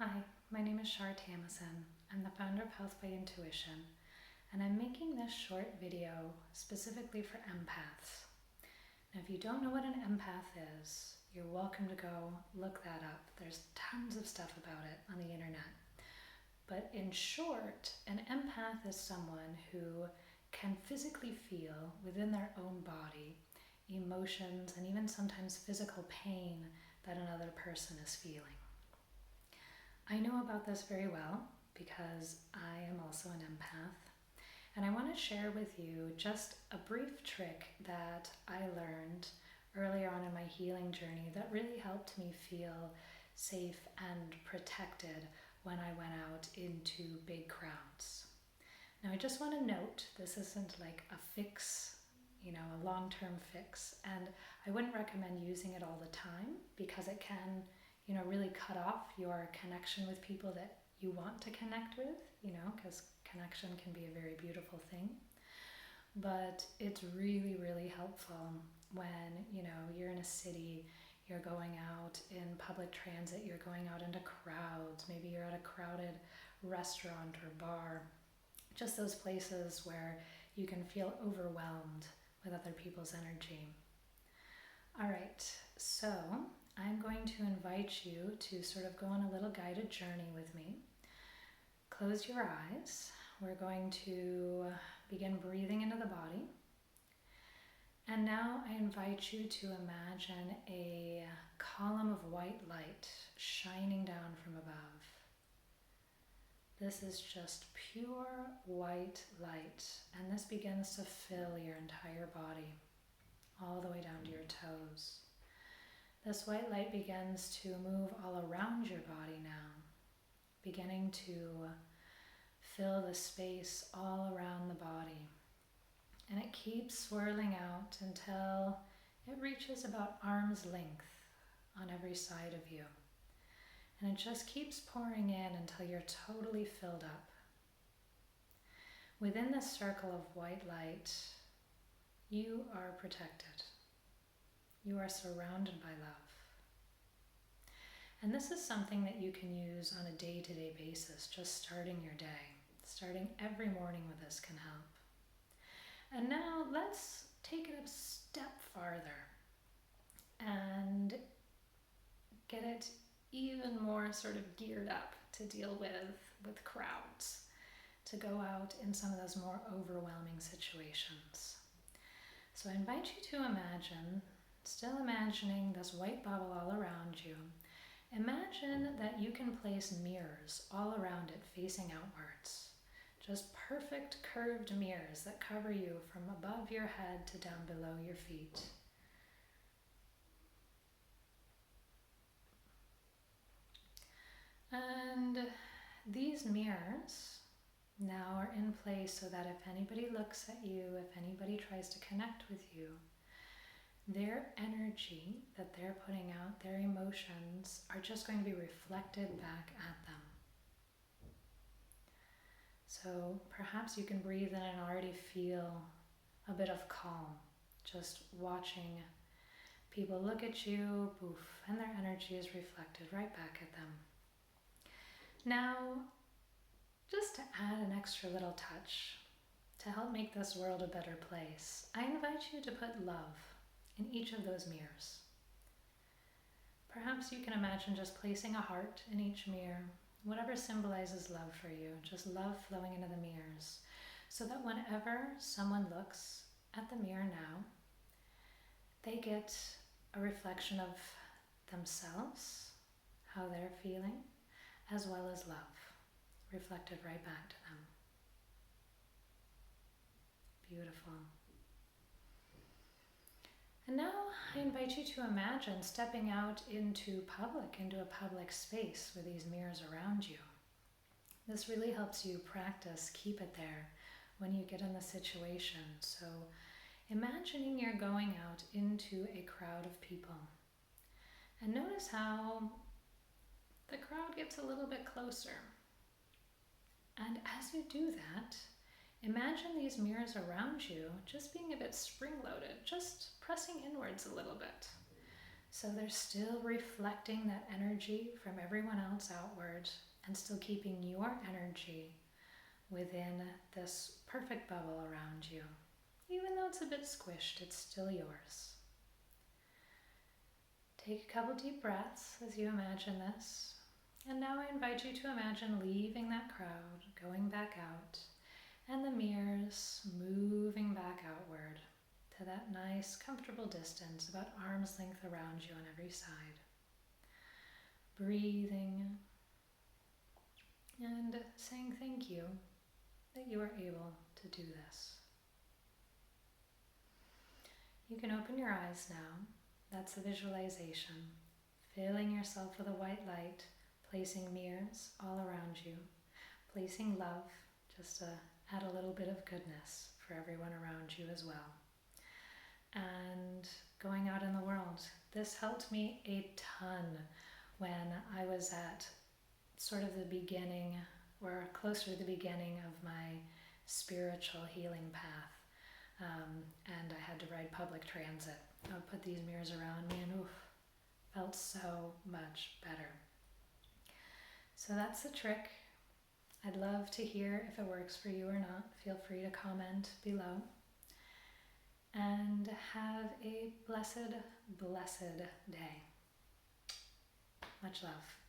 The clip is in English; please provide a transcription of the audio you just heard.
Hi, my name is Shar Tamison. I'm the founder of Health by Intuition, and I'm making this short video specifically for empaths. Now, if you don't know what an empath is, you're welcome to go look that up. There's tons of stuff about it on the internet. But in short, an empath is someone who can physically feel within their own body emotions and even sometimes physical pain that another person is feeling. I know about this very well because I am also an empath, and I want to share with you just a brief trick that I learned earlier on in my healing journey that really helped me feel safe and protected when I went out into big crowds. Now, I just want to note this isn't like a fix, a long-term fix, and I wouldn't recommend using it all the time because it can really cut off your connection with people that you want to connect with, because connection can be a very beautiful thing. But it's really, really helpful when, you're in a city, you're going out in public transit, you're going out into crowds, maybe you're at a crowded restaurant or bar, just those places where you can feel overwhelmed with other people's energy. All right, so I'm going to invite you to sort of go on a little guided journey with me. Close your eyes. We're going to begin breathing into the body. And now I invite you to imagine a column of white light shining down from above. This is just pure white light, and this begins to fill your entire body, all the way down to your toes. This white light begins to move all around your body now, beginning to fill the space all around the body. And it keeps swirling out until it reaches about arm's length on every side of you. And it just keeps pouring in until you're totally filled up. Within this circle of white light, you are protected. You are surrounded by love. And this is something that you can use on a day-to-day basis, just starting your day. Starting every morning with this can help. And now let's take it a step farther and get it even more sort of geared up to deal with crowds, to go out in some of those more overwhelming situations. So I invite you to imagine, still imagining this white bubble all around you, imagine that you can place mirrors all around it facing outwards. Just perfect curved mirrors that cover you from above your head to down below your feet. And these mirrors now are in place so that if anybody looks at you, if anybody tries to connect with you, their energy that they're putting out, their emotions, are just going to be reflected back at them. So perhaps you can breathe in and already feel a bit of calm, just watching people look at you, poof, and their energy is reflected right back at them. Now, just to add an extra little touch to help make this world a better place, I invite you to put love in each of those mirrors. Perhaps you can imagine just placing a heart in each mirror, whatever symbolizes love for you, just love flowing into the mirrors, so that whenever someone looks at the mirror now, they get a reflection of themselves, how they're feeling, as well as love, reflected right back to them. Beautiful. And now I invite you to imagine stepping out into a public space with these mirrors around you. This really helps you practice, keep it there when you get in the situation. So imagining you're going out into a crowd of people. And notice how the crowd gets a little bit closer. And as you do that, imagine these mirrors around you just being a bit spring-loaded, just pressing inwards a little bit. So they're still reflecting that energy from everyone else outward and still keeping your energy within this perfect bubble around you. Even though it's a bit squished, it's still yours. Take a couple deep breaths as you imagine this. And now I invite you to imagine leaving that crowd, going back out, and the mirrors moving back outward to that nice, comfortable distance, about arm's length around you on every side. Breathing and saying thank you that you are able to do this. You can open your eyes now. That's the visualization. Filling yourself with a white light, placing mirrors all around you, placing love just to add a little bit of goodness for everyone around you as well. And going out in the world. This helped me a ton when I was at sort of the beginning, or closer to the beginning of my spiritual healing path. And I had to ride public transit. I would put these mirrors around me and felt so much better. So that's the trick. I'd love to hear if it works for you or not. Feel free to comment below. And have a blessed, blessed day. Much love.